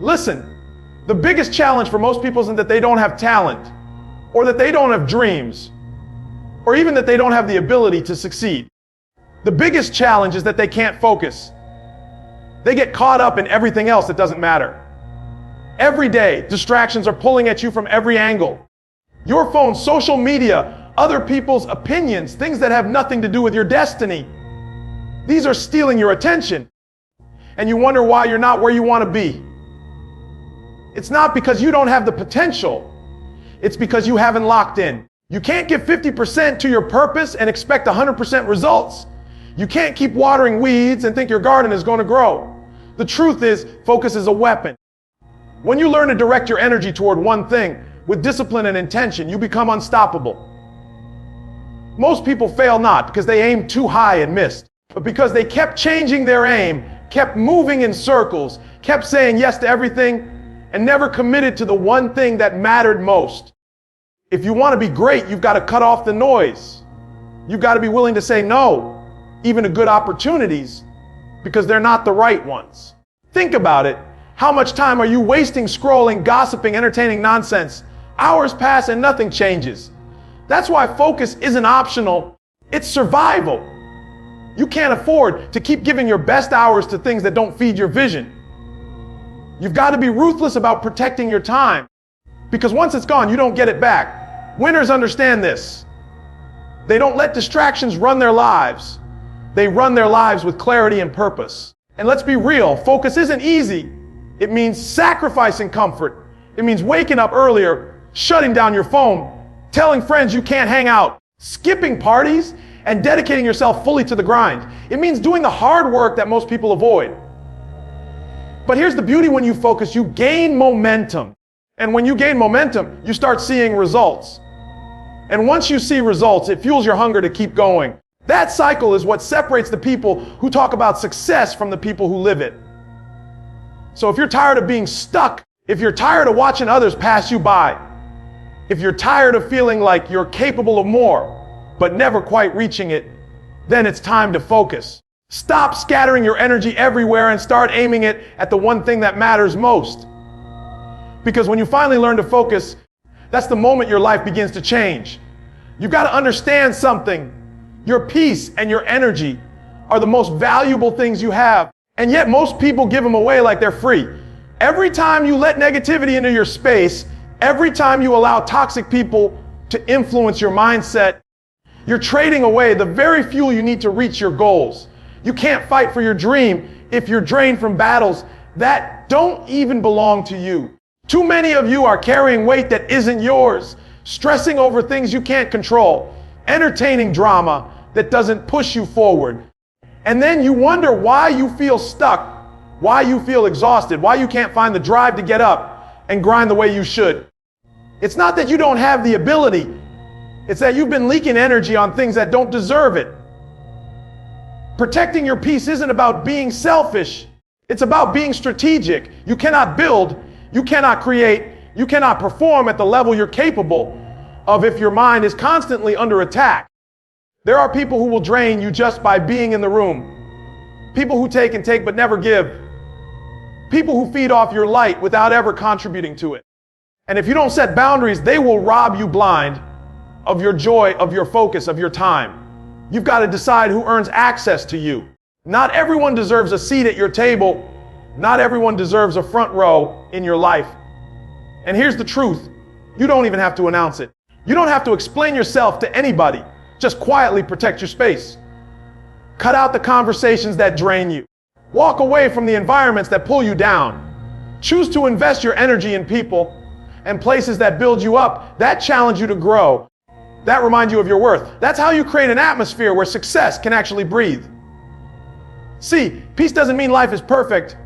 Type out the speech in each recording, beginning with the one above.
Listen, the biggest challenge for most people isn't that they don't have talent, or that they don't have dreams, or even that they don't have the ability to succeed. The biggest challenge is that they can't focus. They get caught up in everything else that doesn't matter. Every day, distractions are pulling at you from every angle. Your phone, social media, other people's opinions, things that have nothing to do with your destiny. These are stealing your attention. And you wonder why you're not where you want to be. It's not because you don't have the potential. It's because you haven't locked in. You can't give 50% to your purpose and expect 100% results. You can't keep watering weeds and think your garden is going to grow. The truth is, focus is a weapon. When you learn to direct your energy toward one thing with discipline and intention, you become unstoppable. Most people fail not because they aimed too high and missed, but because they kept changing their aim, kept moving in circles, kept saying yes to everything, and never committed to the one thing that mattered most. If you want to be great, you've got to cut off the noise. You've got to be willing to say no, even to good opportunities, because they're not the right ones. Think about it. How much time are you wasting scrolling, gossiping, entertaining nonsense? Hours pass and nothing changes. That's why focus isn't optional. It's survival. You can't afford to keep giving your best hours to things that don't feed your vision. You've got to be ruthless about protecting your time, because once it's gone, you don't get it back. Winners understand this. They don't let distractions run their lives. They run their lives with clarity and purpose. And let's be real, focus isn't easy. It means sacrificing comfort. It means waking up earlier, shutting down your phone, telling friends you can't hang out, skipping parties, and dedicating yourself fully to the grind. It means doing the hard work that most people avoid. But here's the beauty: when you focus, you gain momentum. And when you gain momentum, you start seeing results. And once you see results, it fuels your hunger to keep going. That cycle is what separates the people who talk about success from the people who live it. So if you're tired of being stuck, if you're tired of watching others pass you by, if you're tired of feeling like you're capable of more, but never quite reaching it, then it's time to focus. Stop scattering your energy everywhere and start aiming it at the one thing that matters most. Because when you finally learn to focus, that's the moment your life begins to change. You've got to understand something. Your peace and your energy are the most valuable things you have. And yet most people give them away like they're free. Every time you let negativity into your space, every time you allow toxic people to influence your mindset, you're trading away the very fuel you need to reach your goals. You can't fight for your dream if you're drained from battles that don't even belong to you. Too many of you are carrying weight that isn't yours, stressing over things you can't control, entertaining drama that doesn't push you forward. And then you wonder why you feel stuck, why you feel exhausted, why you can't find the drive to get up and grind the way you should. It's not that you don't have the ability. It's that you've been leaking energy on things that don't deserve it. Protecting your peace isn't about being selfish. It's about being strategic. You cannot build, you cannot create, you cannot perform at the level you're capable of if your mind is constantly under attack. There are people who will drain you just by being in the room. People who take and take but never give. People who feed off your light without ever contributing to it. And if you don't set boundaries, they will rob you blind of your joy, of your focus, of your time. You've got to decide who earns access to you. Not everyone deserves a seat at your table. Not everyone deserves a front row in your life. And here's the truth. You don't even have to announce it. You don't have to explain yourself to anybody. Just quietly protect your space. Cut out the conversations that drain you. Walk away from the environments that pull you down. Choose to invest your energy in people and places that build you up, that challenge you to grow, that remind you of your worth. That's how you create an atmosphere where success can actually breathe. See, peace doesn't mean life is perfect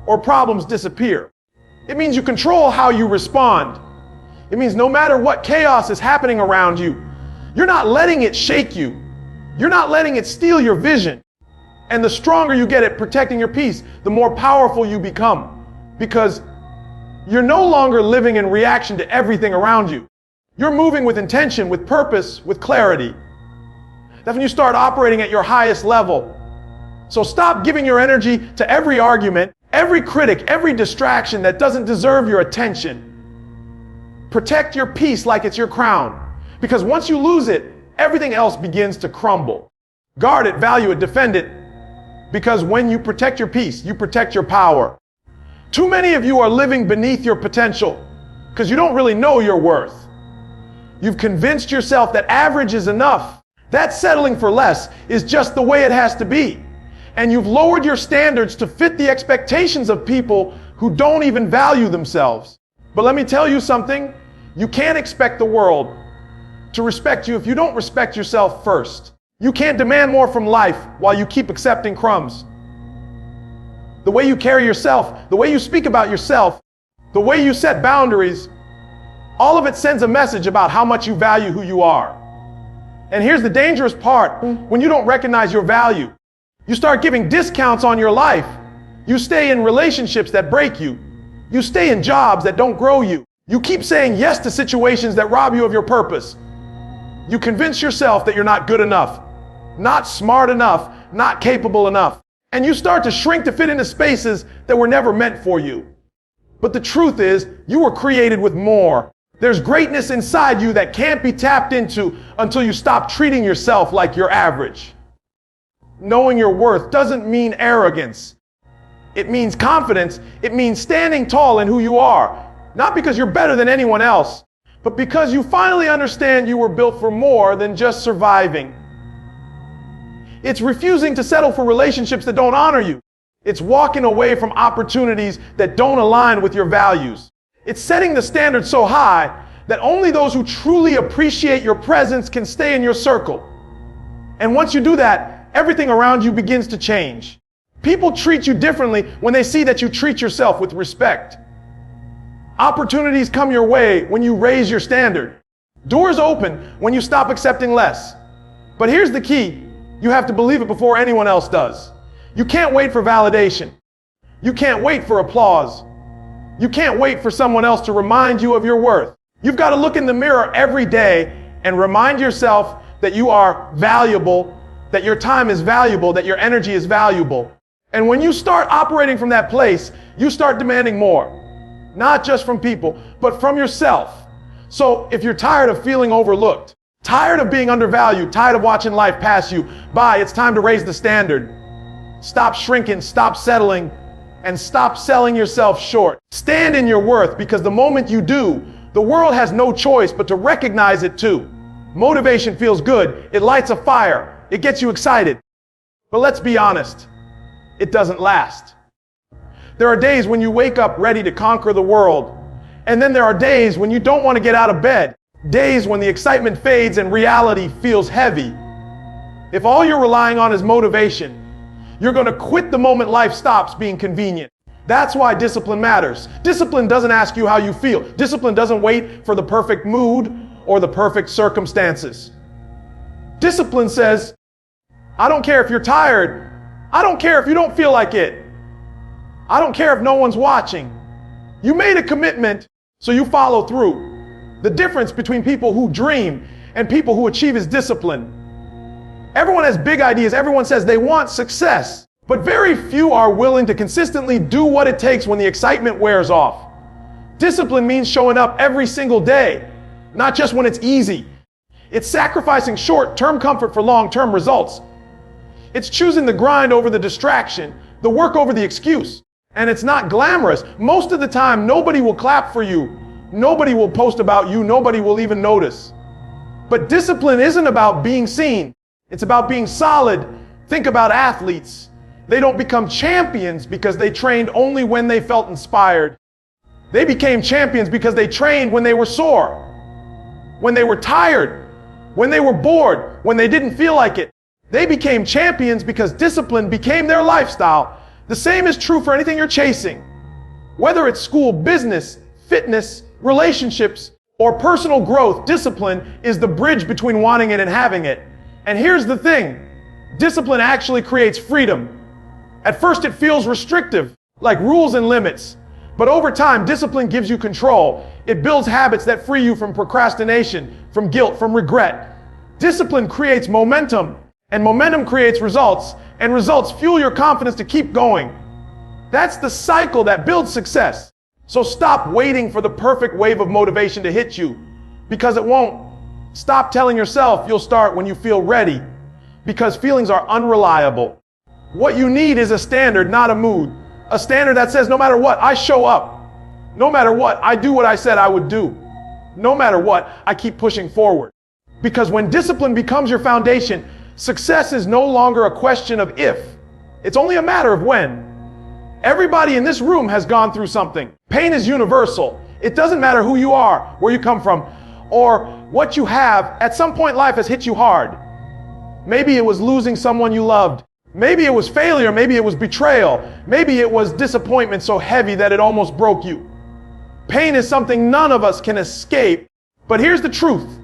or problems disappear. It means you control how you respond. It means no matter what chaos is happening around you, you're not letting it shake you. You're not letting it steal your vision. And the stronger you get at protecting your peace, the more powerful you become. Because you're no longer living in reaction to everything around you. You're moving with intention, with purpose, with clarity. That's when you start operating at your highest level. So stop giving your energy to every argument Every critic, every distraction that doesn't deserve your attention. Protect your peace like it's your crown, because once you lose it, everything else begins to crumble. Guard it, value it, defend it, because when you protect your peace, you protect your power. Too many of you are living beneath your potential because you don't really know your worth. You've convinced yourself that average is enough. That settling for less is just the way it has to be. And you've lowered your standards to fit the expectations of people who don't even value themselves. But let me tell you something. You can't expect the world to respect you if you don't respect yourself first. You can't demand more from life while you keep accepting crumbs. The way you carry yourself, the way you speak about yourself, the way you set boundaries, all of it sends a message about how much you value who you are. And here's the dangerous part. When you don't recognize your value, you start giving discounts on your life. You stay in relationships that break you. You stay in jobs that don't grow you. You keep saying yes to situations that rob you of your purpose. You convince yourself that you're not good enough, not smart enough, not capable enough. And you start to shrink to fit into spaces that were never meant for you. But the truth is, you were created with more. There's greatness inside you that can't be tapped into until you stop treating yourself like you're average. Knowing your worth doesn't mean arrogance. It means confidence. It means standing tall in who you are. Not because you're better than anyone else, but because you finally understand you were built for more than just surviving. It's refusing to settle for relationships that don't honor you. It's walking away from opportunities that don't align with your values. It's setting the standard so high that only those who truly appreciate your presence can stay in your circle. And once you do that, everything around you begins to change. People treat you differently when they see that you treat yourself with respect. Opportunities come your way when you raise your standard. Doors open when you stop accepting less. But here's the key. You have to believe it before anyone else does. You can't wait for validation. You can't wait for applause. You can't wait for someone else to remind you of your worth. You've got to look in the mirror every day and remind yourself that you are valuable, that your time is valuable, that your energy is valuable. And when you start operating from that place, you start demanding more. Not just from people, but from yourself. So if you're tired of feeling overlooked, tired of being undervalued, tired of watching life pass you by, it's time to raise the standard. Stop shrinking, stop settling, and stop selling yourself short. Stand in your worth, because the moment you do, the world has no choice but to recognize it too. Motivation feels good. It lights a fire. It gets you excited. But let's be honest, it doesn't last. There are days when you wake up ready to conquer the world. And then there are days when you don't want to get out of bed. Days when the excitement fades and reality feels heavy. If all you're relying on is motivation, you're going to quit the moment life stops being convenient. That's why discipline matters. Discipline doesn't ask you how you feel. Discipline doesn't wait for the perfect mood or the perfect circumstances. Discipline says, I don't care if you're tired. I don't care if you don't feel like it. I don't care if no one's watching. You made a commitment, so you follow through. The difference between people who dream and people who achieve is discipline. Everyone has big ideas. Everyone says they want success, but very few are willing to consistently do what it takes when the excitement wears off. Discipline means showing up every single day, not just when it's easy. It's sacrificing short-term comfort for long-term results. It's choosing the grind over the distraction, the work over the excuse. And it's not glamorous. Most of the time, nobody will clap for you. Nobody will post about you. Nobody will even notice. But discipline isn't about being seen. It's about being solid. Think about athletes. They don't become champions because they trained only when they felt inspired. They became champions because they trained when they were sore, when they were tired, when they were bored, when they didn't feel like it. They became champions because discipline became their lifestyle. The same is true for anything you're chasing. Whether it's school, business, fitness, relationships, or personal growth, discipline is the bridge between wanting it and having it. And here's the thing, discipline actually creates freedom. At first it feels restrictive, like rules and limits. But over time, discipline gives you control. It builds habits that free you from procrastination, from guilt, from regret. Discipline creates momentum, and momentum creates results, and results fuel your confidence to keep going. That's the cycle that builds success. So stop waiting for the perfect wave of motivation to hit you, because it won't. Stop telling yourself you'll start when you feel ready, because feelings are unreliable. What you need is a standard, not a mood. A standard that says no matter what, I show up. No matter what, I do what I said I would do. No matter what, I keep pushing forward. Because when discipline becomes your foundation, success is no longer a question of if. It's only a matter of when. Everybody in this room has gone through something. Pain is universal. It doesn't matter who you are, where you come from, or what you have. At some point, life has hit you hard. Maybe it was losing someone you loved. Maybe it was failure. Maybe it was betrayal. Maybe it was disappointment so heavy that it almost broke you. Pain is something none of us can escape. But here's the truth.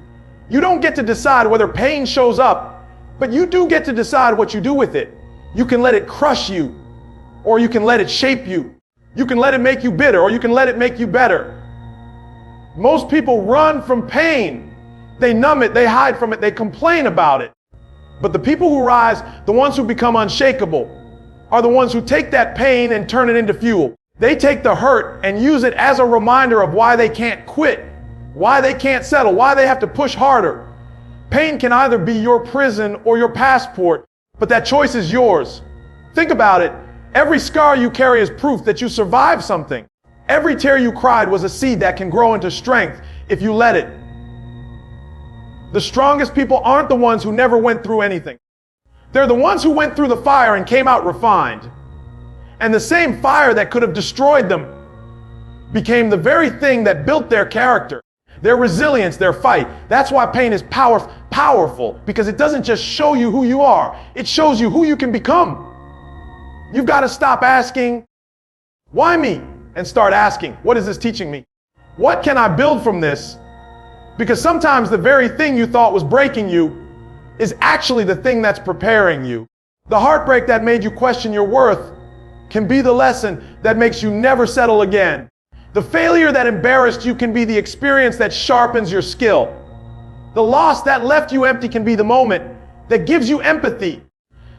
You don't get to decide whether pain shows up, but you do get to decide what you do with it. You can let it crush you, or you can let it shape you. You can let it make you bitter, or you can let it make you better. Most people run from pain. They numb it, they hide from it, they complain about it. But the people who rise, the ones who become unshakable, are the ones who take that pain and turn it into fuel. They take the hurt and use it as a reminder of why they can't quit, why they can't settle, why they have to push harder. Pain can either be your prison or your passport, but that choice is yours. Think about it. Every scar you carry is proof that you survived something. Every tear you cried was a seed that can grow into strength if you let it. The strongest people aren't the ones who never went through anything. They're the ones who went through the fire and came out refined. And the same fire that could have destroyed them became the very thing that built their character, their resilience, their fight. That's why pain is powerful, because it doesn't just show you who you are, it shows you who you can become. You've got to stop asking, why me? And start asking, what is this teaching me? What can I build from this? Because sometimes the very thing you thought was breaking you is actually the thing that's preparing you. The heartbreak that made you question your worth can be the lesson that makes you never settle again. The failure that embarrassed you can be the experience that sharpens your skill. The loss that left you empty can be the moment that gives you empathy,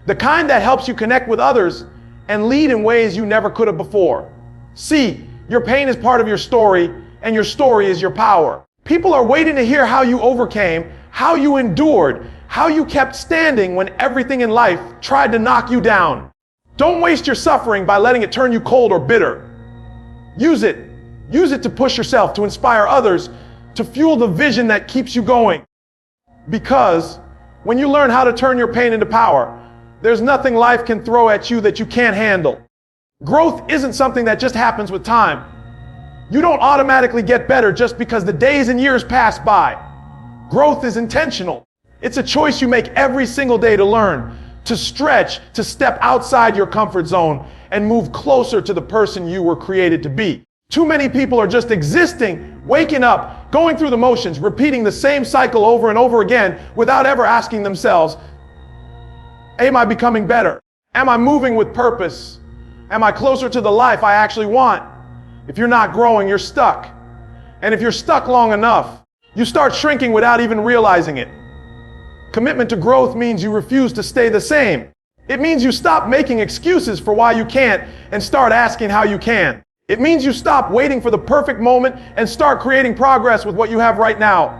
the kind that helps you connect with others and lead in ways you never could have before. See, your pain is part of your story, and your story is your power. People are waiting to hear how you overcame, how you endured, how you kept standing when everything in life tried to knock you down. Don't waste your suffering by letting it turn you cold or bitter. Use it. Use it to push yourself, to inspire others, to fuel the vision that keeps you going. Because when you learn how to turn your pain into power, there's nothing life can throw at you that you can't handle. Growth isn't something that just happens with time. You don't automatically get better just because the days and years pass by. Growth is intentional. It's a choice you make every single day to learn, to stretch, to step outside your comfort zone and move closer to the person you were created to be. Too many people are just existing, waking up, going through the motions, repeating the same cycle over and over again without ever asking themselves, am I becoming better? Am I moving with purpose? Am I closer to the life I actually want? If you're not growing, you're stuck. And if you're stuck long enough, you start shrinking without even realizing it. Commitment to growth means you refuse to stay the same. It means you stop making excuses for why you can't and start asking how you can. It means you stop waiting for the perfect moment and start creating progress with what you have right now.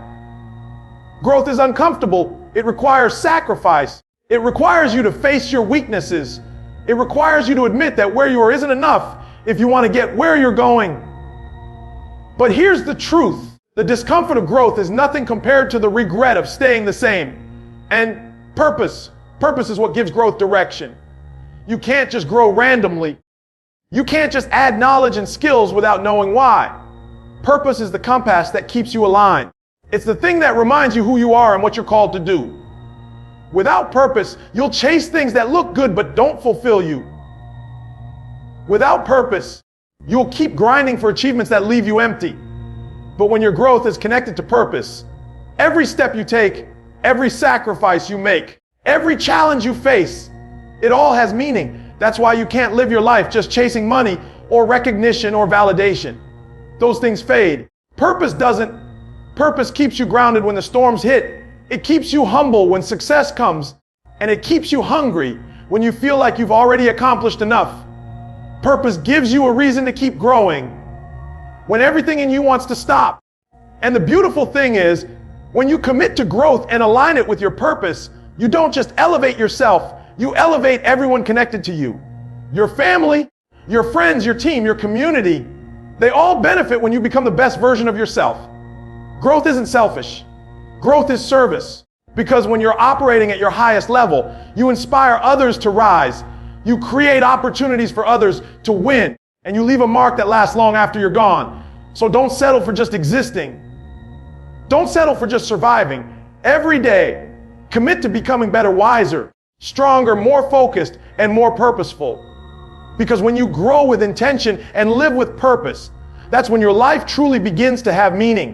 Growth is uncomfortable. It requires sacrifice. It requires you to face your weaknesses. It requires you to admit that where you are isn't enough if you want to get where you're going. But here's the truth. The discomfort of growth is nothing compared to the regret of staying the same. And purpose is what gives growth direction. You can't just grow randomly. You can't just add knowledge and skills without knowing why. Purpose is the compass that keeps you aligned. It's the thing that reminds you who you are and what you're called to do. Without purpose, you'll chase things that look good but don't fulfill you. Without purpose, you'll keep grinding for achievements that leave you empty. But when your growth is connected to purpose, every step you take, every sacrifice you make, every challenge you face, it all has meaning. That's why you can't live your life just chasing money or recognition or validation. Those things fade. Purpose doesn't. Purpose keeps you grounded when the storms hit. It keeps you humble when success comes. And it keeps you hungry when you feel like you've already accomplished enough. Purpose gives you a reason to keep growing when everything in you wants to stop. And the beautiful thing is, when you commit to growth and align it with your purpose, you don't just elevate yourself, you elevate everyone connected to you. Your family, your friends, your team, your community, they all benefit when you become the best version of yourself. Growth isn't selfish. Growth is service. Because when you're operating at your highest level, you inspire others to rise. You create opportunities for others to win. And you leave a mark that lasts long after you're gone. So don't settle for just existing. Don't settle for just surviving. Every day, commit to becoming better, wiser, stronger, more focused, and more purposeful. Because when you grow with intention and live with purpose, that's when your life truly begins to have meaning.